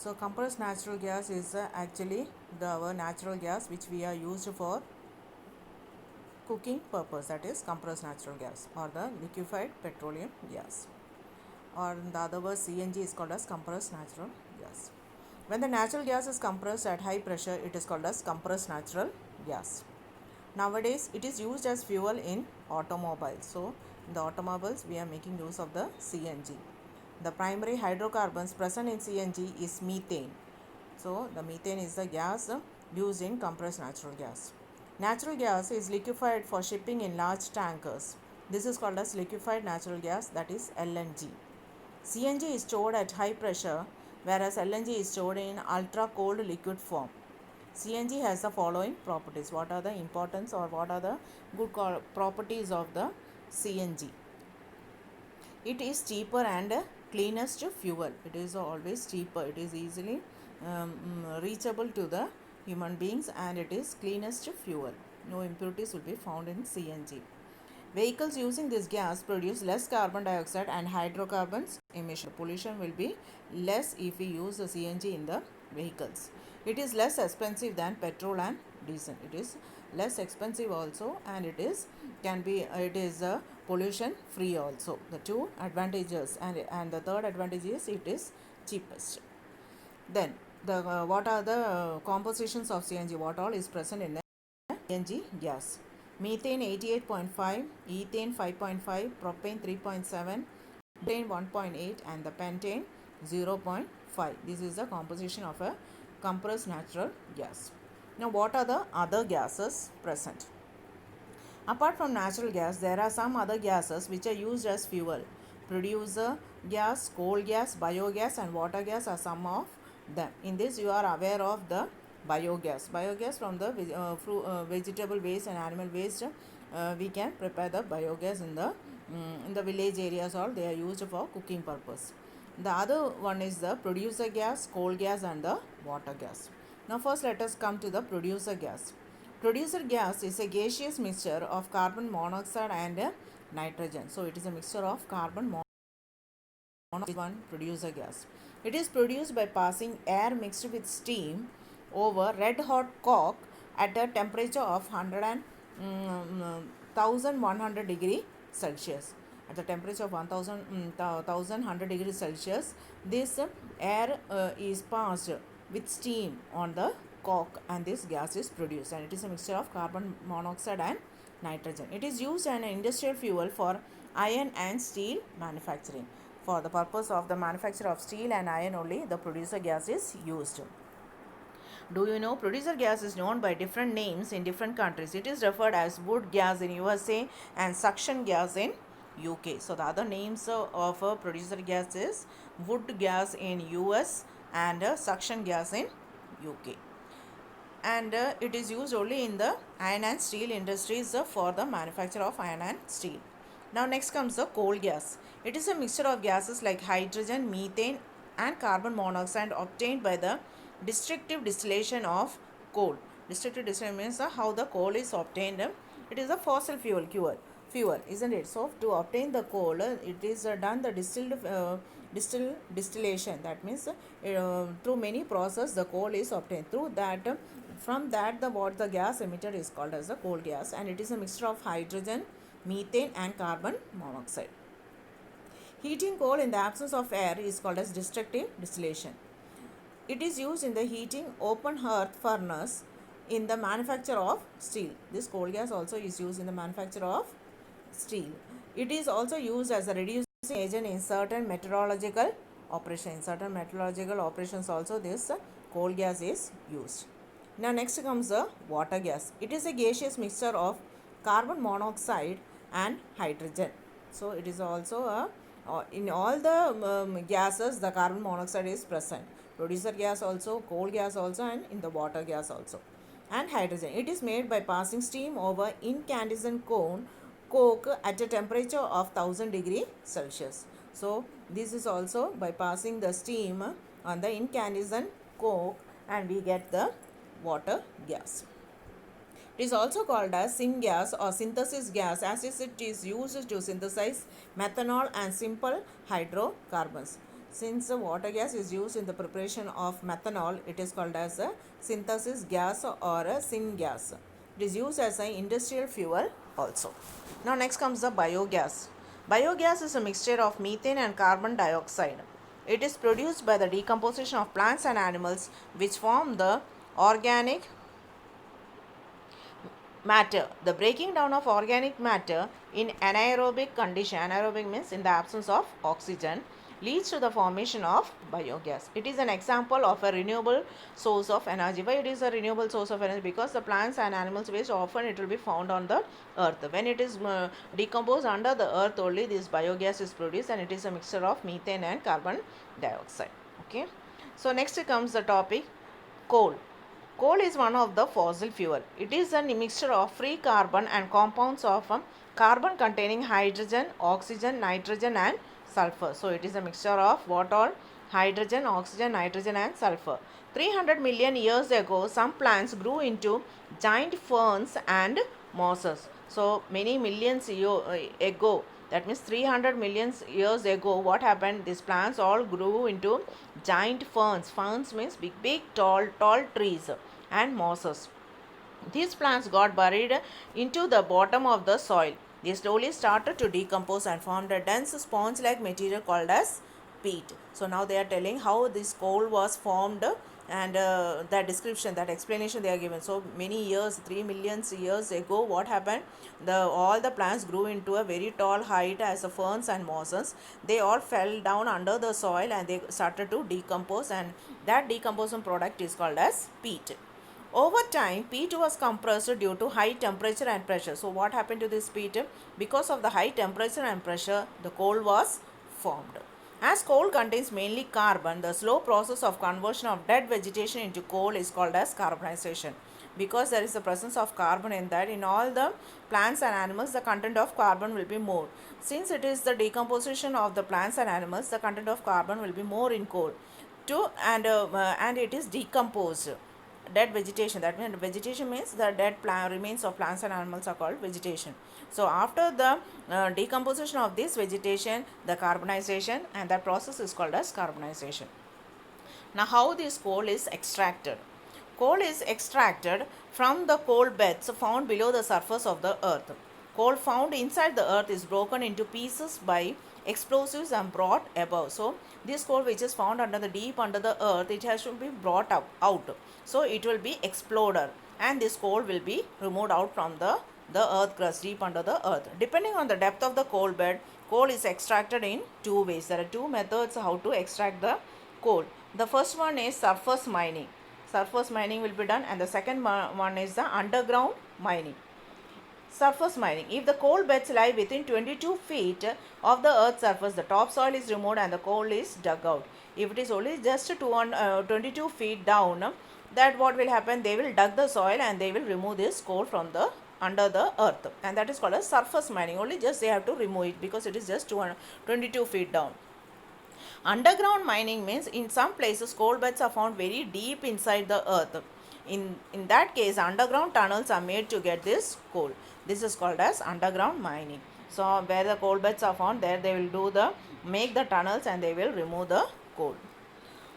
So compressed natural gas is actually our natural gas which we are used for cooking purpose, that is compressed natural gas or the liquefied petroleum gas, or in the other word CNG is called as compressed natural gas. When the natural gas is compressed at high pressure, it is called as compressed natural gas. Nowadays it is used as fuel in automobiles. So in the automobiles we are making use of the CNG. The primary hydrocarbons present in CNG is methane. So the methane is the gas used in compressed natural gas. Natural gas is liquefied for shipping in large tankers. This is called as liquefied natural gas, that is LNG. CNG is stored at high pressure, whereas LNG is stored in ultra cold liquid form. CNG has the following properties. What are the importance or what are the good properties of the CNG? It is cheaper and cleanest fuel. It is always cheaper. It is easily reachable to the human beings, and it is cleanest fuel. No impurities will be found in CNG. Vehicles using this gas produce less carbon dioxide and hydrocarbons emission. Pollution will be less if we use the CNG in the vehicles. It is less expensive than petrol and diesel. It is less expensive also, and it is pollution free also. The two advantages, and the third advantage is it is cheapest. Then the what are the compositions of CNG? What all is present in the CNG gas? Methane 88.5, ethane 5.5, propane 3.7, butane 1.8, and the pentane 0.5. This is the composition of a compressed natural gas. Now what are the other gases present? Apart from natural gas, there are some other gases which are used as fuel. Producer gas, coal gas, biogas, and water gas are some of them. In this you are aware of the biogas. Biogas from the vegetable waste and animal waste, we can prepare the biogas in the village areas, or they are used for cooking purpose. The other one is the producer gas, coal gas, and the water gas. Now first let us come to the producer gas. Producer gas is a gaseous mixture of carbon monoxide and nitrogen. So it is a mixture of carbon monoxide, one producer gas. It is produced by passing air mixed with steam over red hot coke at a temperature of 1100 degree Celsius. At the temperature of 1100 degrees Celsius, this air is passed with steam on the coke, and this gas is produced, and it is a mixture of carbon monoxide and nitrogen. It is used as an industrial fuel for iron and steel manufacturing. For the purpose of the manufacture of steel and iron only, the producer gas is used. Do you know producer gas is known by different names in different countries? It is referred as wood gas in USA and suction gas in UK. So the other names of producer gas is wood gas in US and suction gas in UK. And it is used only in the iron and steel industries for the manufacture of iron and steel. Now next comes the coal gas. It is a mixture of gases like hydrogen, methane, and carbon monoxide obtained by the destructive distillation of coal. Destructive distillation means how the coal is obtained. It is a fossil fuel, isn't it? So to obtain the coal, it is done the distillation. That means through many process the coal is obtained. Through that, from that what the gas emitted is called as the coal gas, and it is a mixture of hydrogen, methane, and carbon monoxide. Heating coal in the absence of air is called as destructive distillation. It is used in the heating open hearth furnace in the manufacture of steel. This coal gas also is used in the manufacture of steel. It is also used as a reducing agent in certain meteorological operations. In certain meteorological operations also this coal gas is used. Now next comes the water gas. It is a gaseous mixture of carbon monoxide and hydrogen. So it is also in all the gases the carbon monoxide is present. Producer gas also, coal gas also, and in the water gas also, and hydrogen. It is made by passing steam over incandescent coke at a temperature of 1000 degree Celsius. So this is also by passing the steam on the incandescent coke, and we get the water gas. It is also called as syngas or synthesis gas, as it is used to synthesize methanol and simple hydrocarbons. Since the water gas is used in the preparation of methanol, it is called as a synthesis gas or a syngas. It is used as an industrial fuel also. Now next comes the biogas. Biogas is a mixture of methane and carbon dioxide. It is produced by the decomposition of plants and animals which form the organic matter. The breaking down of organic matter in anaerobic condition, anaerobic means in the absence of oxygen, leads to the formation of biogas. It is an example of a renewable source of energy. Why it is a renewable source of energy? Because the plants and animals waste often it will be found on the earth. When it is decomposed under the earth only, this biogas is produced, and it is a mixture of methane and carbon dioxide. Okay. So next comes the topic coal. Coal is one of the fossil fuel. It is a mixture of free carbon and compounds of carbon containing hydrogen, oxygen, nitrogen and sulfur. So it is a mixture of what all? Hydrogen, oxygen, nitrogen and sulfur. 300 million years ago, some plants grew into giant ferns and mosses. So many millions ago, that means 300 million years ago, what happened? These plants all grew into giant ferns. Ferns means big tall trees and mosses. These plants got buried into the bottom of the soil. They slowly started to decompose and formed a dense sponge-like material called as peat. So now they are telling how this coal was formed, and that description, that explanation they are given. So many years, 3 million years ago, what happened? All the plants grew into a very tall height as ferns and mosses. They all fell down under the soil and they started to decompose, and that decomposition product is called as peat. Over time, peat was compressed due to high temperature and pressure. So what happened to this peat? Because of the high temperature and pressure, the coal was formed. As coal contains mainly carbon, the slow process of conversion of dead vegetation into coal is called as carbonization. Because there is the presence of carbon in that, in all the plants and animals, the content of carbon will be more. Since it is the decomposition of the plants and animals, the content of carbon will be more in coal. And it is decomposed. Dead vegetation, that means vegetation means the dead remains of plants and animals are called vegetation. So after the decomposition of this vegetation, the carbonization, and that process is called as carbonization. Now how this coal is extracted? Coal is extracted from the coal beds found below the surface of the earth. Coal found inside the earth is broken into pieces by explosives and brought above. So this coal which is found under the deep under the earth, it has to be brought out. So it will be exploded, and this coal will be removed out from the earth crust deep under the earth. Depending on the depth of the coal bed, coal is extracted in two ways. There are two methods how to extract the coal. The first one is surface mining. Surface mining will be done, and the second one is the underground mining. Surface mining. If the coal beds lie within 22 feet of the earth's surface, the topsoil is removed and the coal is dug out. If it is only just 22 feet down, that what will happen? They will dug the soil and they will remove this coal from the under the earth, and that is called as surface mining. Only just they have to remove it because it is just 22 feet down. Underground mining means in some places coal beds are found very deep inside the earth. In that case, underground tunnels are made to get this coal. This is called as underground mining. So where the coal beds are found, there they will make the tunnels and they will remove the coal.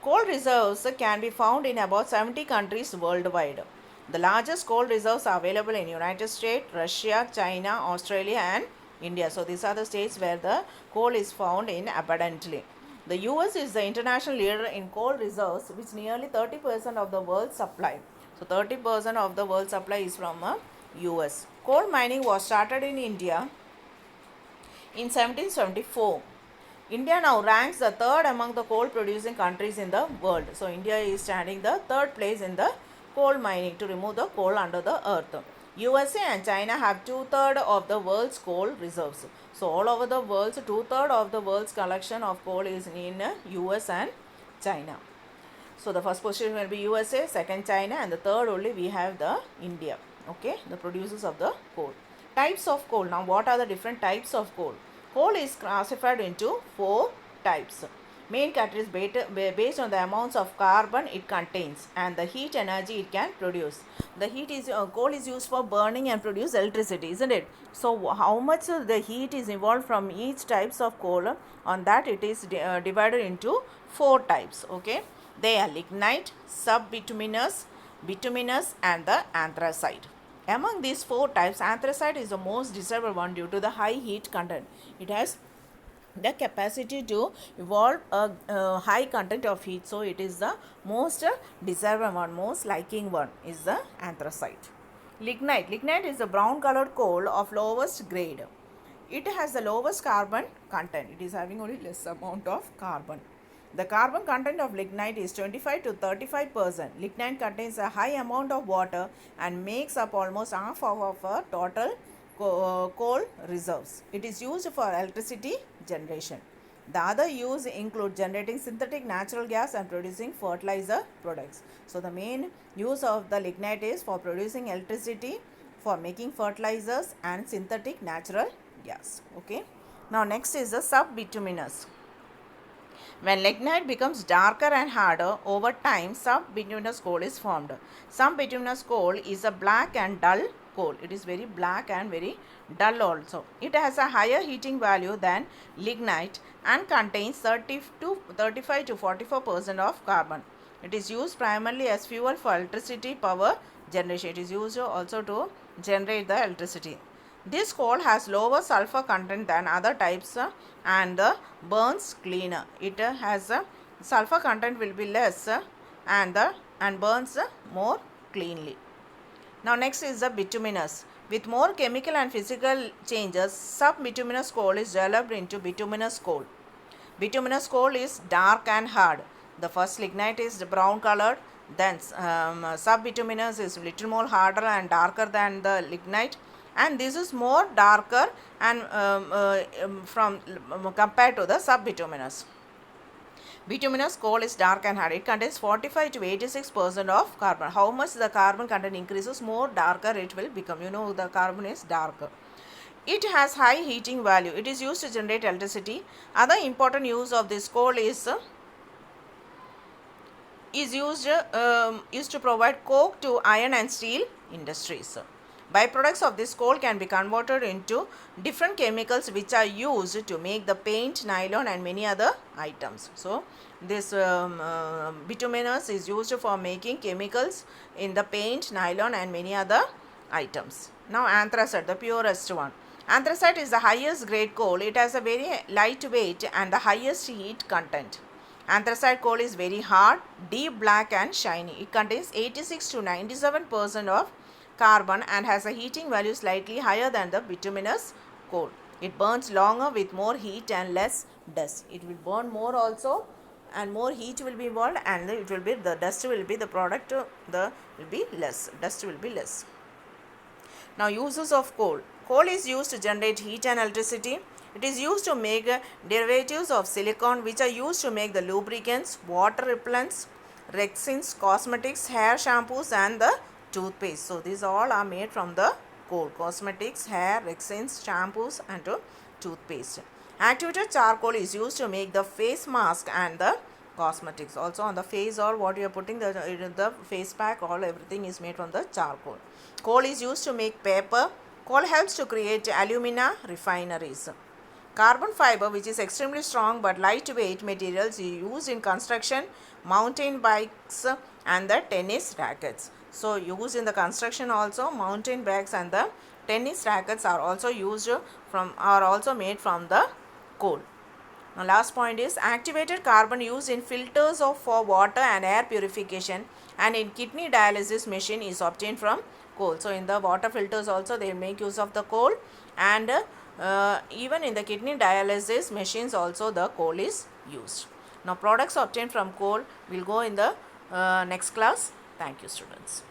Coal reserves can be found in about 70 countries worldwide. The largest coal reserves are available in United States, Russia, China, Australia and India. So these are the states where the coal is found in abundantly. The US is the international leader in coal reserves, which nearly 30% of the world's supply. So 30% of the world supply is from US. Coal mining was started in India in 1774. India now ranks the third among the coal producing countries in the world. So India is standing the third place in the coal mining to remove the coal under the earth. USA and China have 2/3 of the world's coal reserves. So all over the world, 2/3 of the world's collection of coal is in US and China. So the first position will be USA, second China, and the third only we have the India. Okay, the producers of the coal. Types of coal. Now what are the different types of coal? Coal is classified into 4 types. Main characteristic is based on the amounts of carbon it contains and the heat energy it can produce. The heat is coal is used for burning and produce electricity, isn't it? So how much the heat is involved from each types of coal, on that it is divided into 4 types. Okay, they are lignite, subbituminous, bituminous and the anthracite. Among these 4 types, anthracite is the most desirable one due to the high heat content. It has the capacity to evolve a high content of heat, so it is the most desirable one, most liking one is the anthracite. Lignite is a brown colored coal of lowest grade. It has the lowest carbon content. It is having only less amount of carbon. The carbon content of lignite is 25 to 35%. Lignite contains a high amount of water and makes up almost half of our total coal reserves. It is used for electricity generation. The other use include generating synthetic natural gas and producing fertilizer products. So the main use of the lignite is for producing electricity, for making fertilizers and synthetic natural gas. Okay. Now next is the subbituminous. When lignite becomes darker and harder, over time subbituminous coal is formed. Subbituminous coal is a black and dull coal. It is very black and very dull also. It has a higher heating value than lignite and contains 35 to 44% of carbon. It is used primarily as fuel for electricity power generation. It is used also to generate the electricity. This coal has lower sulfur content than other types and burns cleaner. It has sulfur content will be less and burns more cleanly. Now next is the bituminous. With more chemical and physical changes, subbituminous coal is developed into bituminous coal. Bituminous coal is dark and hard. The first lignite is brown colored, then subbituminous is little more harder and darker than the lignite, and this is more darker and from compared to the subbituminous. Bituminous coal is dark and hard. It contains 45 to 86% of carbon. How much the carbon content increases, more darker it will become. You know, the carbon is darker. It has high heating value. It is used to generate electricity. Other important use of this coal is used to provide coke to iron and steel industries. Byproducts of this coal can be converted into different chemicals which are used to make the paint, nylon and many other items. So this bituminous is used for making chemicals in the paint, nylon and many other items. Now anthracite, the purest one. Anthracite is the highest grade coal. It has a very light weight and the highest heat content. Anthracite coal is very hard, deep black and shiny. It contains 86 to 97% of carbon and has a heating value slightly higher than the bituminous coal. It burns longer with more heat and less dust. It will burn more also and more heat will be involved, and it will be the dust will be the product will be less. Dust will be less. Now uses of coal. Coal is used to generate heat and electricity. It is used to make derivatives of silicon which are used to make the lubricants, water repellents, resins, cosmetics, hair shampoos and the toothpaste. So these all are made from the coal. Cosmetics, hair, resins, shampoos and toothpaste. Activated charcoal is used to make the face mask and the cosmetics. Also on the face, or what you are putting the face pack, all everything is made from the charcoal. Coal is used to make paper. Coal helps to create alumina refineries. Carbon fiber, which is extremely strong but lightweight materials, is used in construction, mountain bikes and the tennis rackets. So used in the construction also, mountain bikes and the tennis rackets are also made from the coal. Now last point is activated carbon used in filters for water and air purification, and in kidney dialysis machine is obtained from coal. So in the water filters also they make use of the coal, and even in the kidney dialysis machines also the coal is used. Now products obtained from coal will go in the next class. Thank you, students.